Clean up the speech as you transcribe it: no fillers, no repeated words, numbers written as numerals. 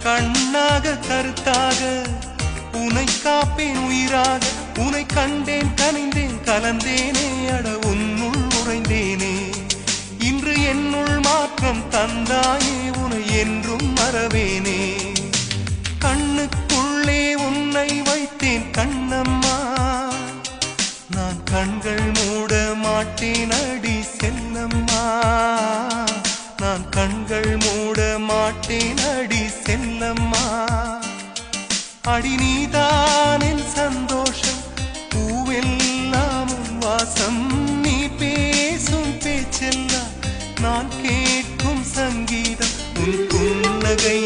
கண்ணாக கருத்தாக உனை காப்பேன் உயிராக உனை கண்டேன் கனிந்தேன் கலந்தேனே அட உன்னுள் உறைந்தேனே இன்று என்னுள் மாற்றம் தந்தாயே உனை என்றும் மறவேனே கண்ணுக்குள்ளே உன்னை வைத்தேன் கண்ணம்மா நான் கண்கள் மூட மாட்டேன் அடி செல்லம்மா நான் கண்கள் மூட மாட்டேன் அடி செல்லம்மா அடி நீதான் என் சந்தோஷம் பூவெல்லாம் உன் வாசம் நீ பேசும் பேச்செல்லாம் நான் கேட்கும் சங்கீதம் உன் புன்னகை